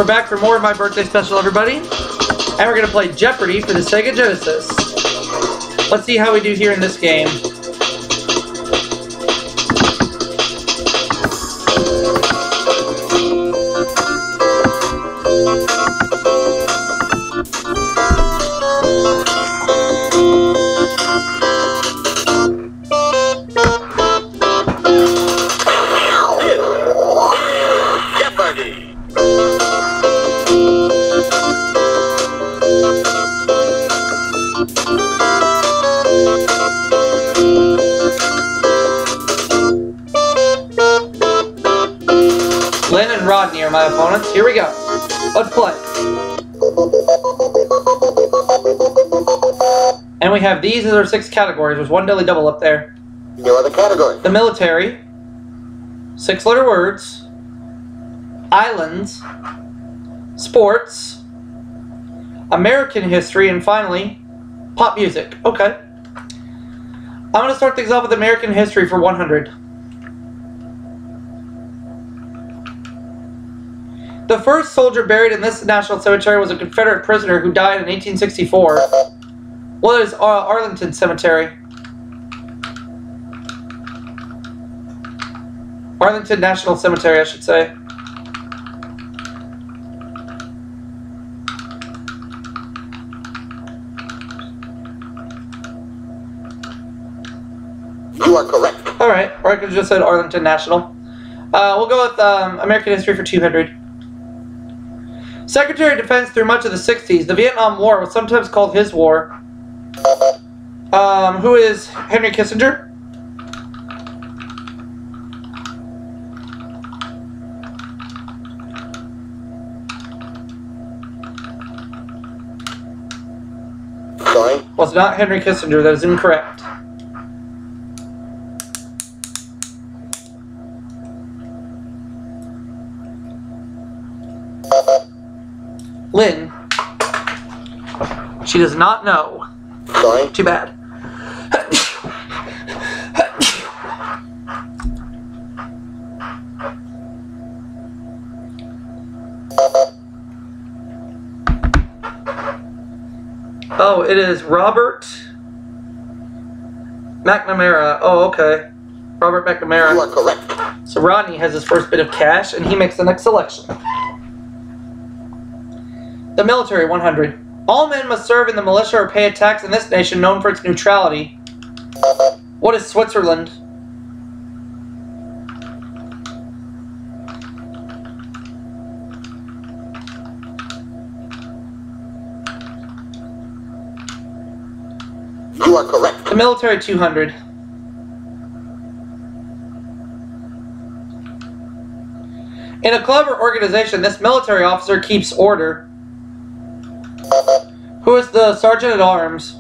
We're back for more of my birthday special, everybody. And we're going to play Jeopardy for the Sega Genesis. Let's see how we do here in this game. Lynn and Rodney are my opponents. Here we go. Let's play. And we have these as our 6 categories. There's one daily double up there. Here are the categories. The military, 6-letter words, islands, sports, American history, and finally, pop music. Okay. I'm going to start things off with American history for 100. The first soldier buried in this national cemetery was a Confederate prisoner who died in 1864. What is Arlington Cemetery? Arlington National Cemetery, I should say. You are correct. Alright, or I could have just said Arlington National. We'll go with American history for 200. Secretary of Defense through much of the 60s, the Vietnam War was sometimes called his war. Who is Henry Kissinger? Sorry? Was not Henry Kissinger, that is incorrect. Lynn. She does not know. Sorry? Too bad. Oh, it is Robert McNamara. Oh, okay. Robert McNamara. You are correct. So Rodney has his first bit of cash, and he makes the next selection. The military, 100. All men must serve in the militia or pay a tax in this nation known for its neutrality. What is Switzerland? You are correct. The military, 200. In a club or organization, this military officer keeps order. Who is the sergeant at arms?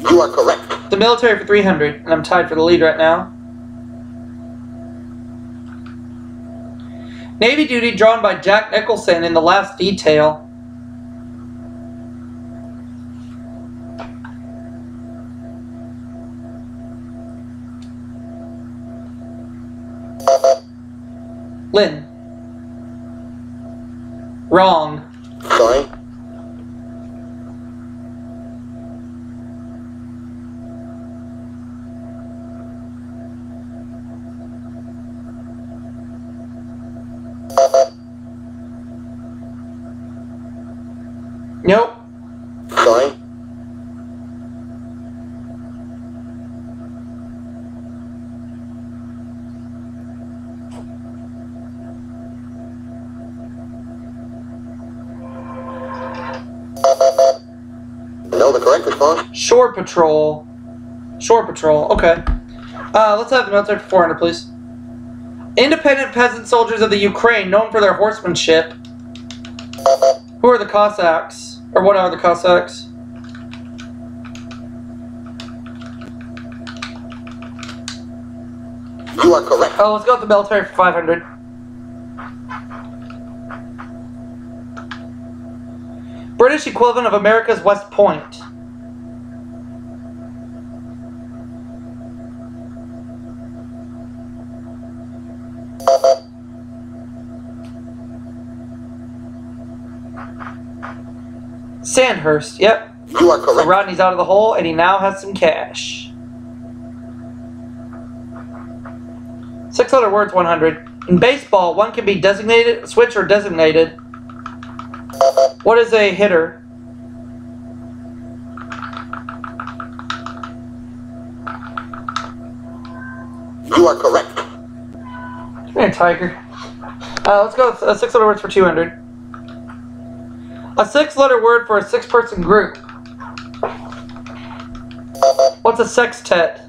You are correct. The military for 300, and I'm tied for the lead right now. Navy duty drawn by Jack Nicholson in The Last Detail. Lynn. Wrong. Sorry? Nope. Sorry? No, the correct response? Shore Patrol. Shore Patrol, okay. Let's have the military for 400, please. Independent peasant soldiers of the Ukraine, known for their horsemanship. Who are the Cossacks? Or what are the Cossacks? You are correct. Oh, let's go with the military for 500. British equivalent of America's West Point. Sandhurst, yep. You are So correct. Rodney's out of the hole, and he now has some cash. 6-letter words, 100. In baseball, one can be designated, switch, or designated. What is a hitter? You are correct. Come here, Tiger. Let's go with 6-letter words for 200. A 6-letter word for a 6-person group. What's a sextet?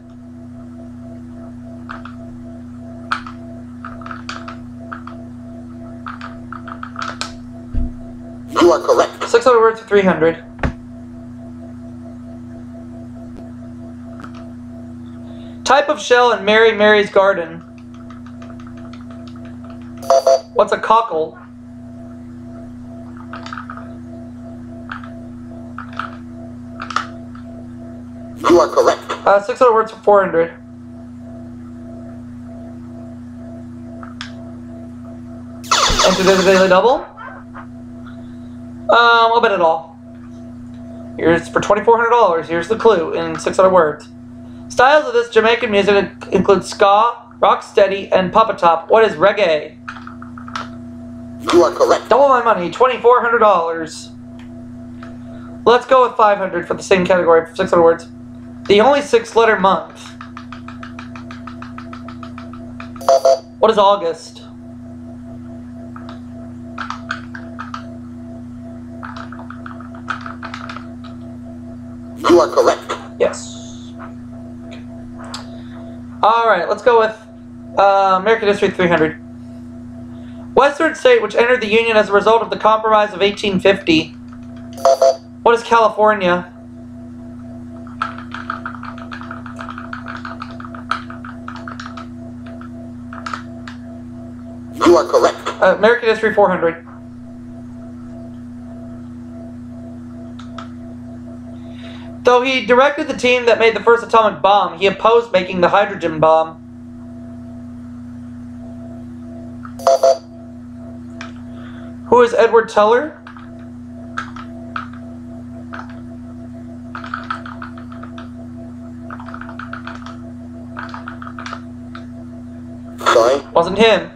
You are correct. 6-letter words for 300. Type of shell in Mary Mary's Garden. What's a cockle? You are correct. 6-letter words for 400. Enter the daily double. I'll bet it all. Here's for $2,400. Here's the clue in 6-letter words. Styles of this Jamaican music include ska, rocksteady, and papa-top. What is reggae? You are correct. Double my money, $2,400. Let's go with 500 for the same category for 6-letter words. The only 6-letter month. What is August? You are correct. Yes. Alright, let's go with American History 300. Western state which entered the Union as a result of the Compromise of 1850. What is California? You are correct. American History 400. Though he directed the team that made the first atomic bomb, he opposed making the hydrogen bomb. Who is Edward Teller? Sorry. Wasn't him.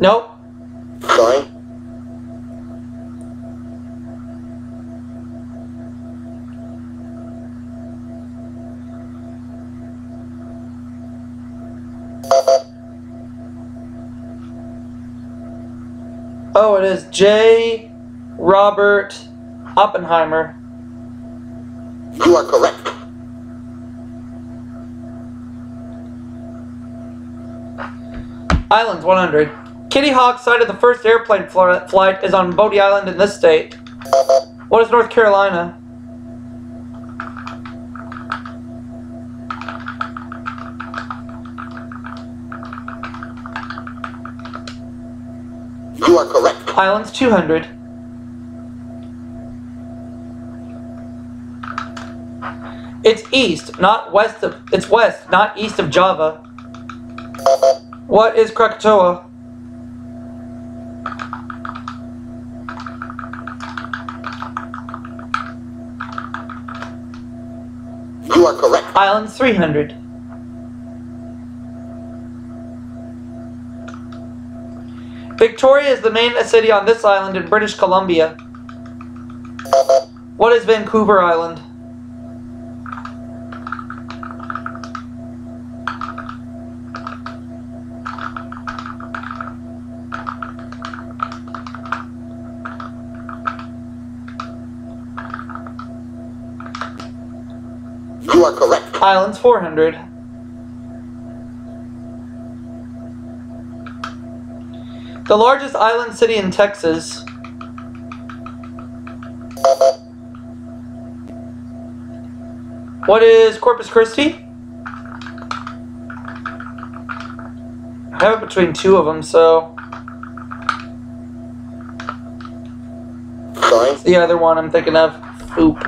Nope. Sorry. Oh, it is J. Robert Oppenheimer. You are correct. Islands 100. Kitty Hawk site of the first airplane flight is on Bodie Island in this state. What is North Carolina? You are correct. Islands 200. It's east, not west of. It's west, not east of Java. What is Krakatoa? You are correct. Islands 300. Victoria is the main city on this island in British Columbia. What is Vancouver Island? You are correct. Islands 400. The largest island city in Texas. What is Corpus Christi? I have it between two of them, so... Sorry? It's the other one I'm thinking of. Oop.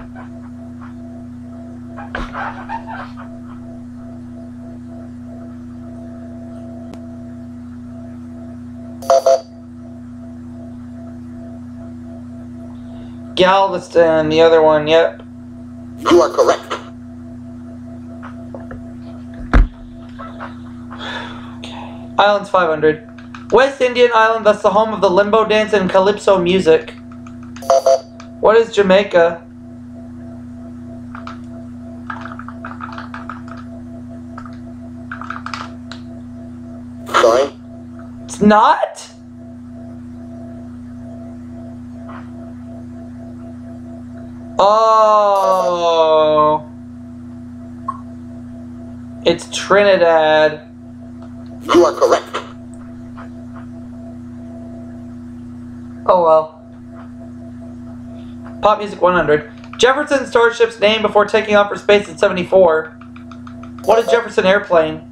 Galveston, the other one, yep. You are correct. Okay. Islands 500. West Indian island, thus the home of the limbo dance and calypso music. What is Jamaica? Sorry? It's not? Oh. It's Trinidad. You are correct. Oh well. Pop Music 100. Jefferson starship's name before taking off for space in 74. What is Jefferson Airplane?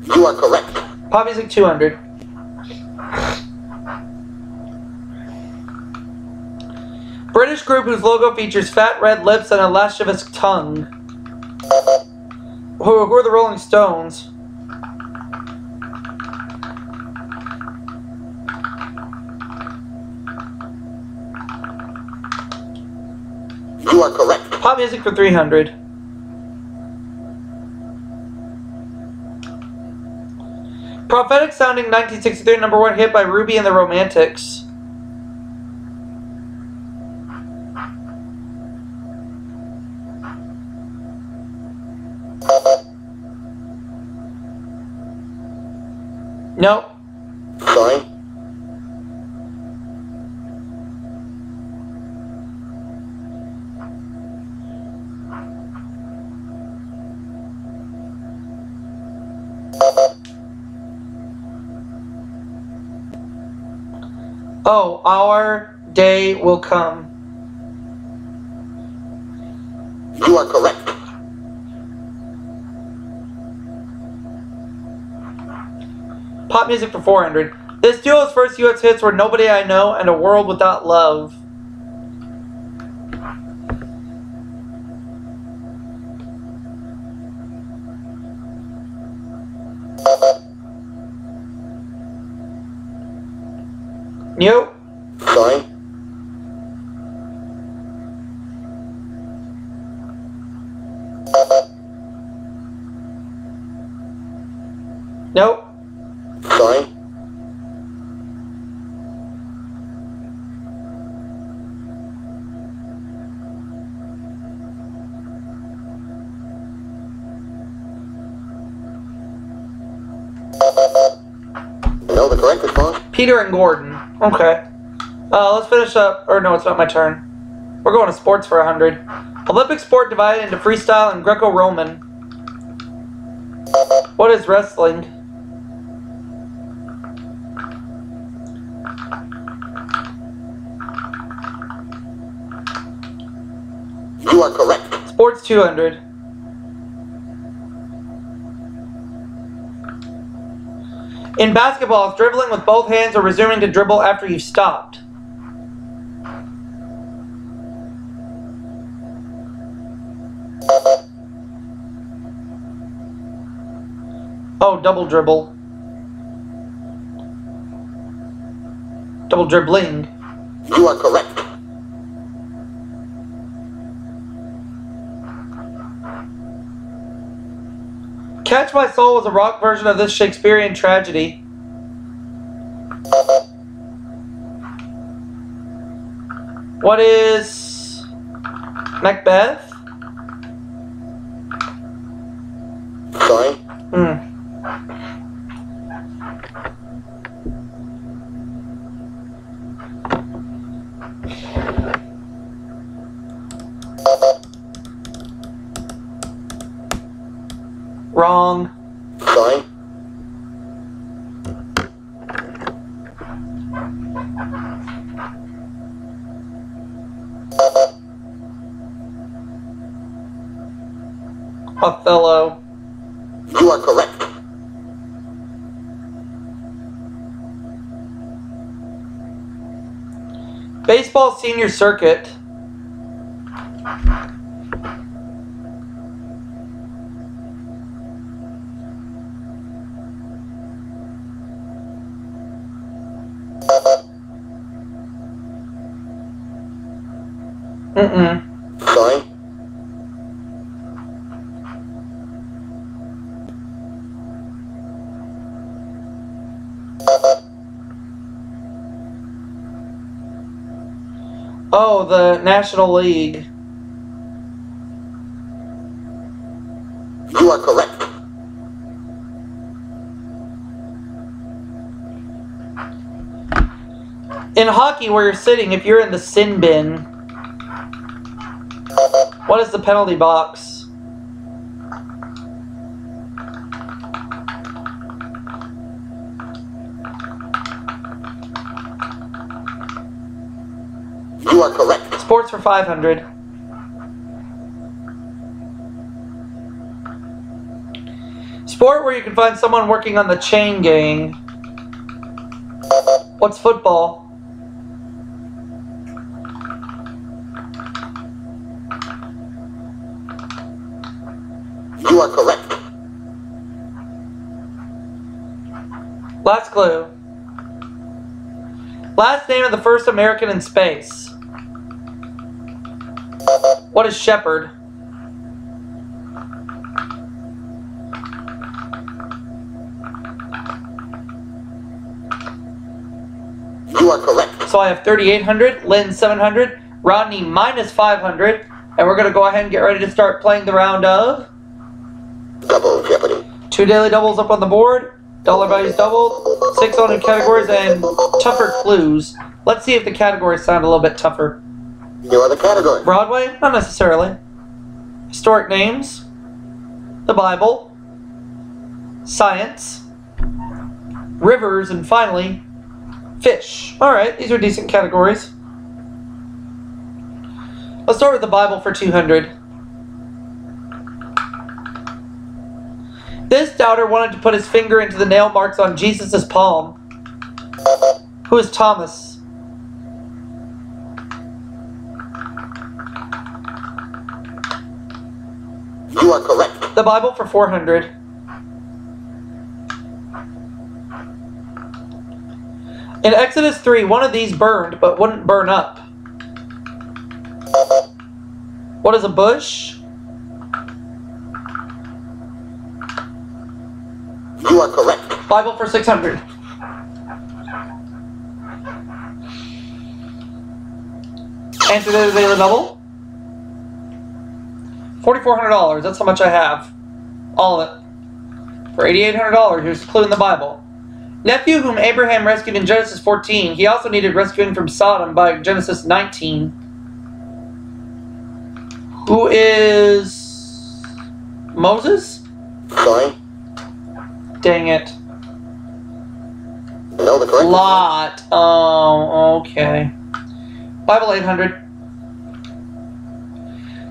You are correct. Pop Music 200. British group whose logo features fat red lips and a lascivious tongue. Who are the Rolling Stones? You are correct. Pop Music for 300. Prophetic sounding 1963 #1 hit by Ruby and the Romantics. Nope. Sorry? Oh, our day will come. You are correct. Pop Music for 400. This duo's first US hits were Nobody I Know and A World Without Love. Nope. Sorry? Nope. Sorry? No, the correct response? Peter and Gordon. Okay. Let's finish up. Or no, it's not my turn. We're going to sports for 100. Olympic sport divided into freestyle and Greco-Roman. What is wrestling? You are correct. Sports 200. In basketball, it's dribbling with both hands or resuming to dribble after you've stopped. Oh, double dribble. Double dribbling. You are correct. Catch My Soul was a rock version of this Shakespearean tragedy. What is Macbeth? Sorry? Wrong. Sorry. Othello. You are correct. Baseball senior circuit. Sorry. Oh, the National League. You are correct. In hockey, where you're sitting, if you're in the sin bin, what is the penalty box? You are correct. Sports for 500. Sport where you can find someone working on the chain gang. What's football? You are correct. Last clue. Last name of the first American in space. What is Shepherd? You are correct. So I have 3,800, Lynn 700, Rodney minus 500, and we're going to go ahead and get ready to start playing the round of Double Jeopardy. 2 daily doubles up on the board, dollar values doubled, 6 on categories, and tougher clues. Let's see if the categories sound a little bit tougher. You are the category. Broadway? Not necessarily. Historic names, the Bible, science, rivers, and finally, fish. Alright, these are decent categories. Let's start with the Bible for 200. This doubter wanted to put his finger into the nail marks on Jesus' palm. Who is Thomas? You are correct. The Bible for 400. In Exodus 3, one of these burned, but wouldn't burn up. What is a bush? You are correct. Bible for 600. Answer the daily double. $4,400. That's how much I have. All of it. For $8,800, here's the clue in the Bible. Nephew whom Abraham rescued in Genesis 14. He also needed rescuing from Sodom by Genesis 19. Who is Moses? Sorry. Dang it. No, the correct. Lot. Oh, okay. Bible 800.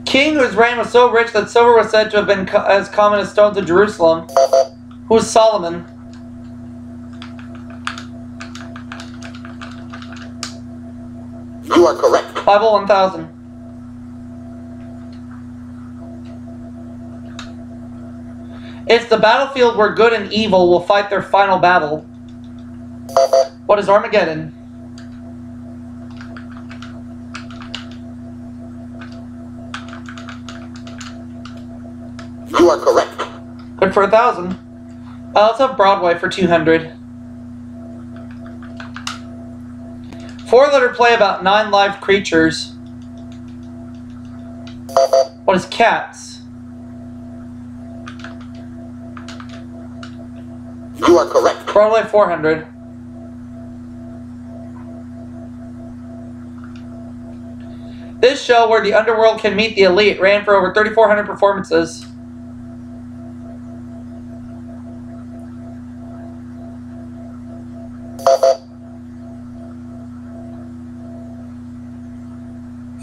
King whose reign was so rich that silver was said to have been as common as stones in Jerusalem. Who is Solomon? You are correct. Bible 1000. It's the battlefield where good and evil will fight their final battle. What is Armageddon? You are correct. Good for 1,000. Let's have Broadway for 200. 4-letter play about 9 live creatures. What is Cats? You are correct. Broadway 400. This show where the underworld can meet the elite ran for over 3,400 performances.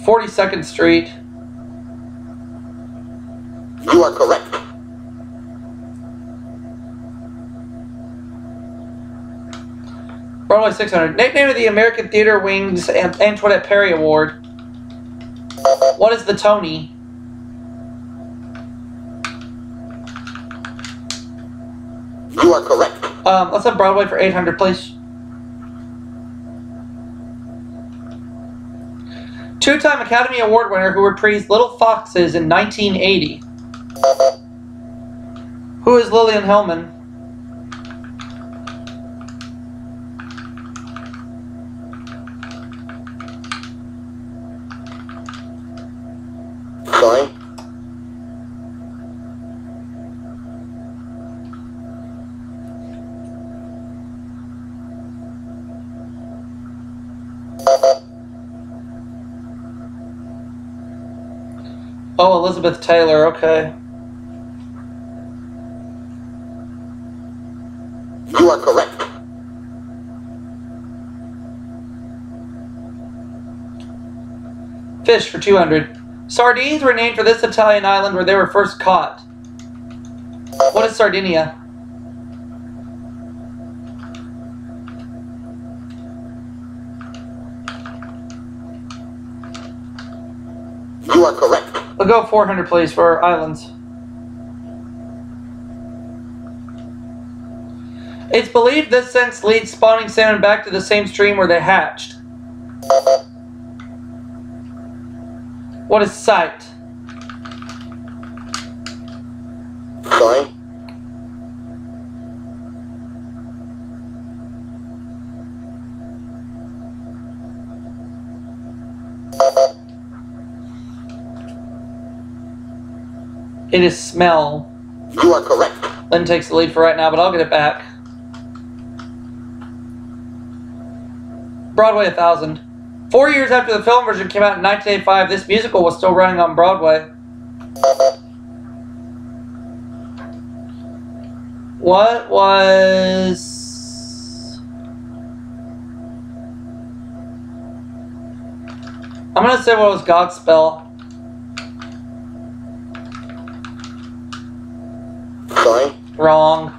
42nd Street. You are correct. Broadway 600. Nickname of the American Theater Wing's Antoinette Perry Award. What is the Tony? You are correct. Let's have Broadway for 800, please. Two-time Academy Award winner who reprised Little Foxes in 1980. Who is Lillian Hellman? Sorry. Oh, Elizabeth Taylor, okay. You are correct. Fish for 200. Sardines were named for this Italian island where they were first caught. What is Sardinia? You are correct. We'll go 400, please, for islands. It's believed this sense leads spawning salmon back to the same stream where they hatched. What is sight? Sorry. It is smell. You are correct. Lynn takes the lead for right now, but I'll get it back. Broadway 1000. 4 years after the film version came out in 1985, this musical was still running on Broadway. What was... I'm going to say what was Godspell. Sorry. Wrong.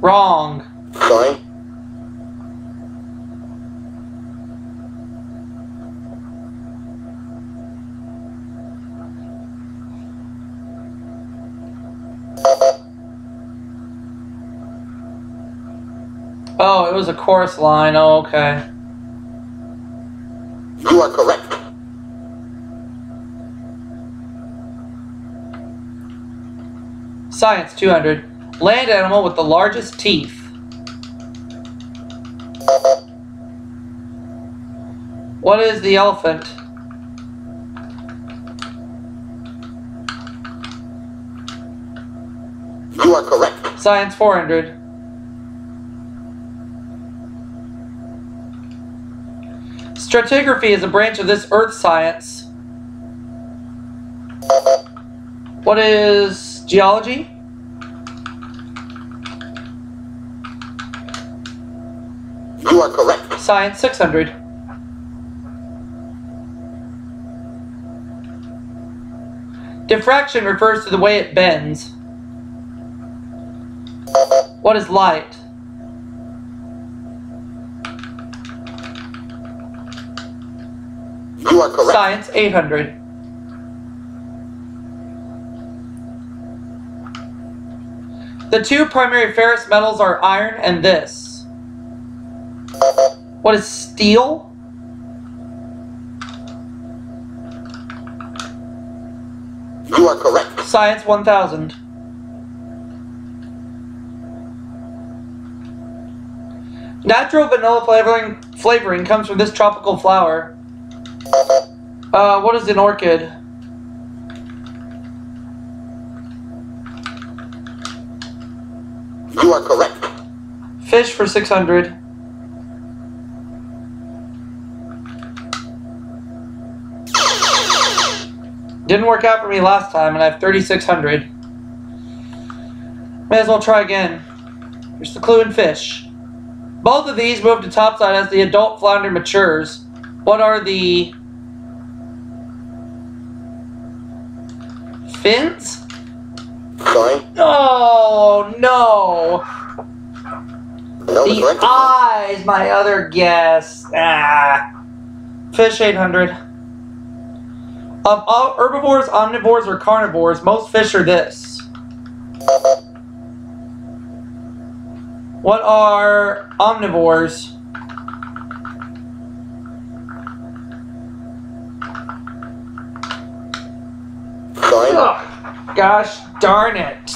Wrong. Sorry. Oh, it was a chorus line. Oh, okay. You are correct. Science 200. Land animal with the largest teeth. What is the elephant? You are correct. Science 400. Stratigraphy is a branch of this earth science. What is geology? You are correct. Science 600. Diffraction refers to the way it bends. What is light? You are correct. Science 800. The two primary ferrous metals are iron and this. What is steel? You are correct. Science 1000. Natural vanilla flavoring comes from this tropical flower. What is an orchid? You are correct. Fish for 600. Dinner Didn't work out for me last time, and I have 3,600. May as well try again. Here's the clue in fish. Both of these move to topside as the adult flounder matures. What are the fins? Sorry. Oh, no. No, The correct. eyes, my other guess. Fish 800. Of all herbivores, omnivores, or carnivores, most fish are this. What are omnivores? Sorry. Ugh, gosh darn it.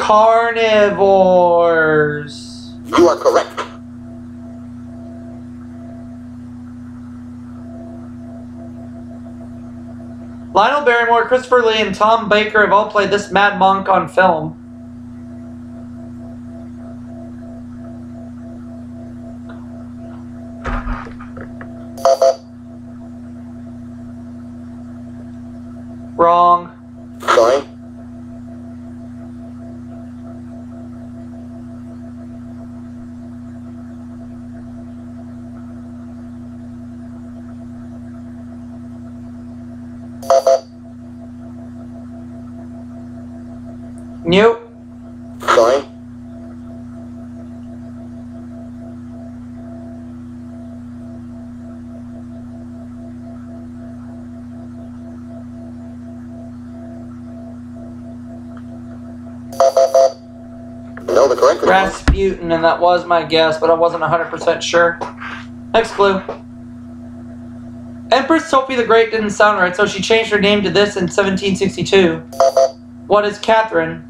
Carnivores. You are correct. Lionel Barrymore, Christopher Lee, and Tom Baker have all played this mad monk on film. Wrong. Sorry. Nope. Sorry. No, the correct response. Rasputin, and that was my guess, but I wasn't 100% sure. Next clue. Empress Sophie the Great didn't sound right, so she changed her name to this in 1762. What is Catherine?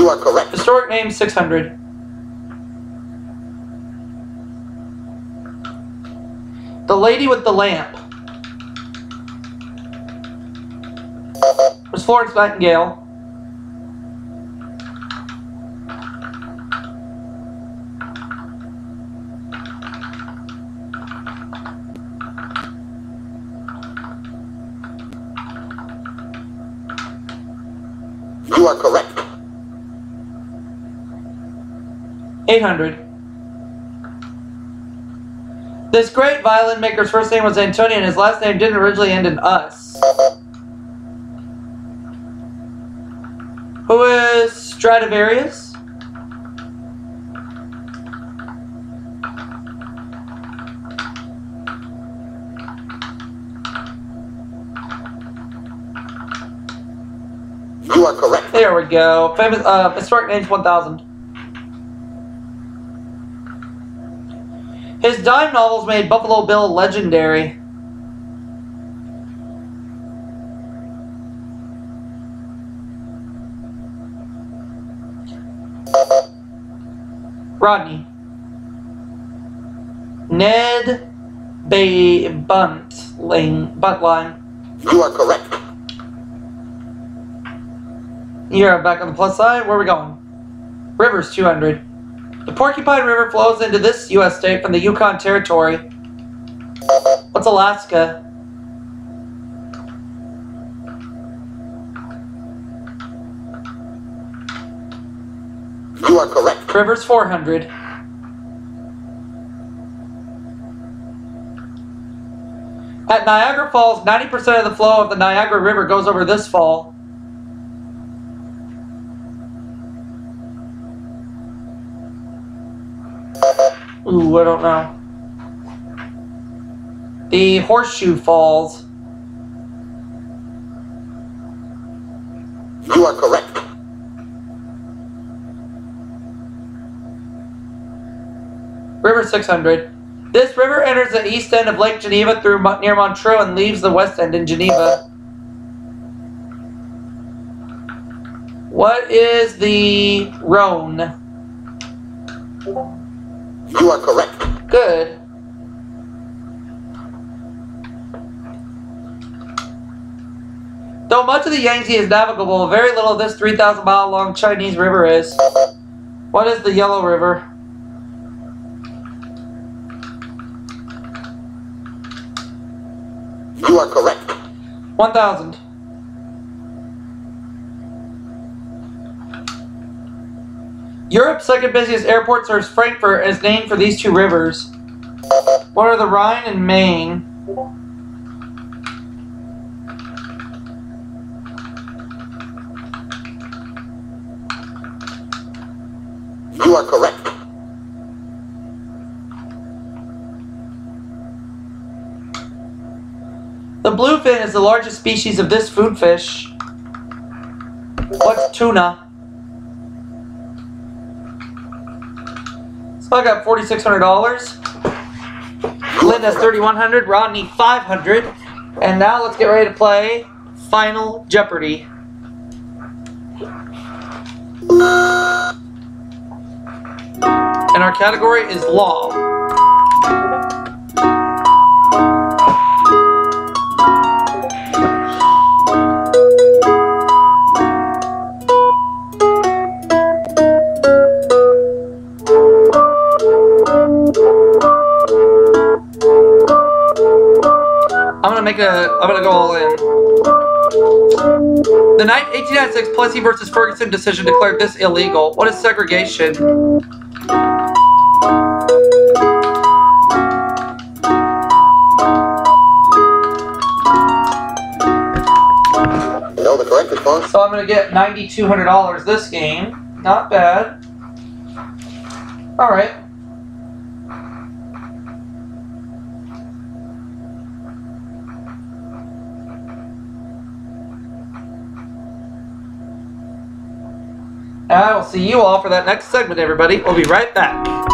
You are correct. Historic name 600. The Lady with the Lamp. Was Florence Nightingale. You are correct. 800. This great violin maker's first name was Antonio and his last name didn't originally end in us. Who is Stradivarius? You are correct. There we go. Famous historic names 1000. His dime novels made Buffalo Bill legendary. Rodney. Ned Buntline. You are correct. You're back on the plus side. Where are we going? Rivers 200. The Porcupine River flows into this U.S. state from the Yukon Territory. What's Alaska? You are correct. Rivers 400. At Niagara Falls, 90% of the flow of the Niagara River goes over this fall. Ooh, I don't know. The Horseshoe Falls. You are correct. River 600. This river enters the east end of Lake Geneva through near Montreux and leaves the west end in Geneva. What is the Rhone? You are correct. Good. Though much of the Yangtze is navigable, very little of this 3,000-mile-long Chinese river is. What is the Yellow River? You are correct. 1,000. Europe's second busiest airport serves Frankfurt and is named for these two rivers. What are the Rhine and Main? You are correct. The bluefin is the largest species of this food fish. What's tuna? So I got $4,600. Lynn has $3,100. Rodney $500. And now let's get ready to play Final Jeopardy. And our category is law. I'm gonna go all in. The 1896 Plessy versus Ferguson decision declared this illegal. What is segregation? You know the correct response? So I'm gonna get $9,200 this game. Not bad. Alright. And I will see you all for that next segment, everybody. We'll be right back.